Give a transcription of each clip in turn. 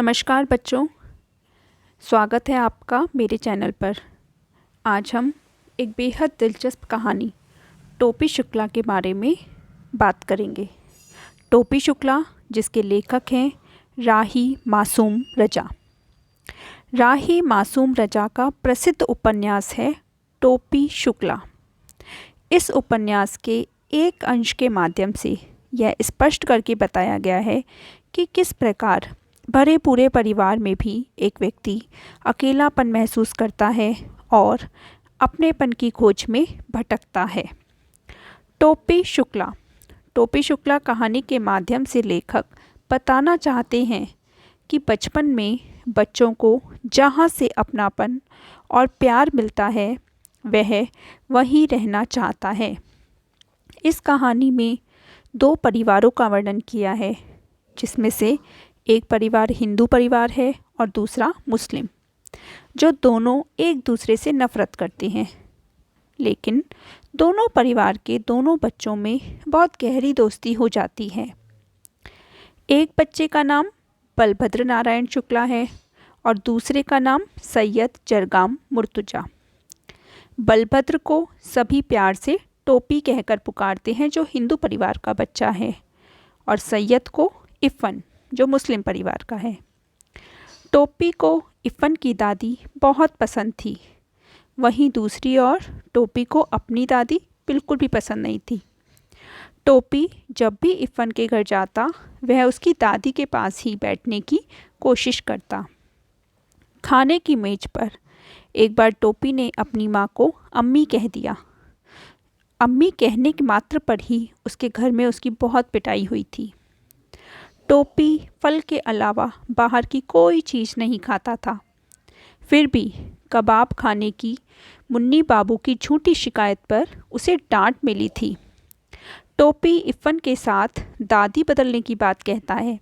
नमस्कार बच्चों, स्वागत है आपका मेरे चैनल पर। आज हम एक बेहद दिलचस्प कहानी टोपी शुक्ला के बारे में बात करेंगे। टोपी शुक्ला जिसके लेखक हैं राही मासूम रजा। राही मासूम रजा का प्रसिद्ध उपन्यास है टोपी शुक्ला। इस उपन्यास के एक अंश के माध्यम से यह स्पष्ट करके बताया गया है कि किस प्रकार भरे पूरे परिवार में भी एक व्यक्ति अकेलापन महसूस करता है और अपनेपन की खोज में भटकता है। टोपी शुक्ला कहानी के माध्यम से लेखक बताना चाहते हैं कि बचपन में बच्चों को जहाँ से अपनापन और प्यार मिलता है वह वहीं रहना चाहता है। इस कहानी में दो परिवारों का वर्णन किया है, जिसमें से एक परिवार हिंदू परिवार है और दूसरा मुस्लिम, जो दोनों एक दूसरे से नफरत करते हैं। लेकिन दोनों परिवार के दोनों बच्चों में बहुत गहरी दोस्ती हो जाती है। एक बच्चे का नाम बलभद्र नारायण शुक्ला है और दूसरे का नाम सैयद जरगाम मुर्तुजा। बलभद्र को सभी प्यार से टोपी कहकर पुकारते हैं, जो हिंदू परिवार का बच्चा है, और सैयद को इफ़न, जो मुस्लिम परिवार का है। टोपी को इफ़न की दादी बहुत पसंद थी, वहीं दूसरी ओर टोपी को अपनी दादी बिल्कुल भी पसंद नहीं थी। टोपी जब भी इफ़न के घर जाता वह उसकी दादी के पास ही बैठने की कोशिश करता। खाने की मेज पर एक बार टोपी ने अपनी माँ को अम्मी कह दिया। अम्मी कहने के मात्र पर ही उसके घर में उसकी बहुत पिटाई हुई थी। टोपी फल के अलावा बाहर की कोई चीज़ नहीं खाता था। फिर भी कबाब खाने की मुन्नी बाबू की झूठी शिकायत पर उसे डांट मिली थी। टोपी इफ़न के साथ दादी बदलने की बात कहता है।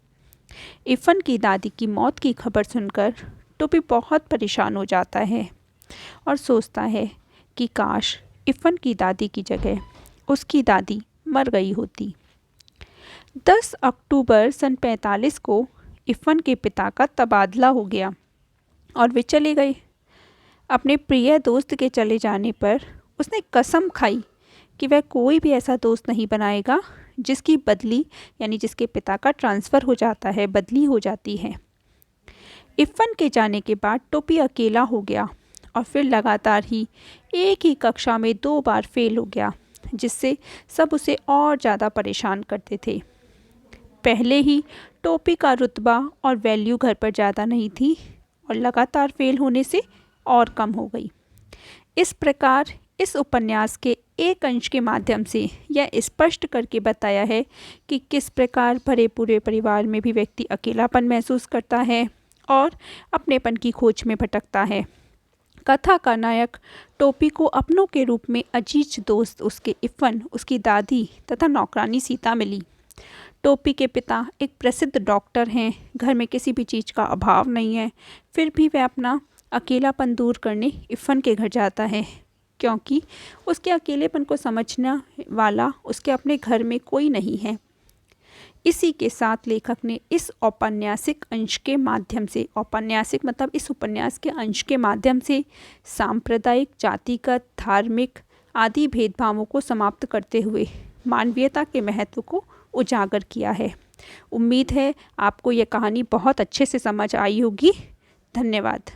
इफ़न की दादी की मौत की खबर सुनकर टोपी बहुत परेशान हो जाता है और सोचता है कि काश इफ़न की दादी की जगह उसकी दादी मर गई होती। 10 अक्टूबर सन 45 को इफ़न के पिता का तबादला हो गया और वे चले गए। अपने प्रिय दोस्त के चले जाने पर उसने कसम खाई कि वह कोई भी ऐसा दोस्त नहीं बनाएगा जिसकी बदली, यानी जिसके पिता का ट्रांसफ़र हो जाता है, बदली हो जाती है। इफ़न के जाने के बाद टोपी अकेला हो गया और फिर लगातार ही एक ही कक्षा में 2 बार फेल हो गया, जिससे सब उसे और ज़्यादा परेशान करते थे। पहले ही टोपी का रुतबा और वैल्यू घर पर ज़्यादा नहीं थी और लगातार फेल होने से और कम हो गई। इस प्रकार इस उपन्यास के एक अंश के माध्यम से यह स्पष्ट करके बताया है कि किस प्रकार भरे पूरे परिवार में भी व्यक्ति अकेलापन महसूस करता है और अपनेपन की खोज में भटकता है। कथा का नायक टोपी को अपनों के रूप में अजीज दोस्त उसके इफ़न, उसकी दादी तथा नौकरानी सीता मिली। टोपी के पिता एक प्रसिद्ध डॉक्टर हैं, घर में किसी भी चीज़ का अभाव नहीं है, फिर भी वह अपना अकेलापन दूर करने इफ़न के घर जाता है, क्योंकि उसके अकेलेपन को समझने वाला उसके अपने घर में कोई नहीं है। इसी के साथ लेखक ने इस औपन्यासिक अंश के माध्यम से, औपन्यासिक मतलब इस उपन्यास के अंश के माध्यम से, सांप्रदायिक, जातिगत, धार्मिक आदि भेदभावों को समाप्त करते हुए मानवीयता के महत्व को उजागर किया है। उम्मीद है आपको यह कहानी बहुत अच्छे से समझ आई होगी। धन्यवाद।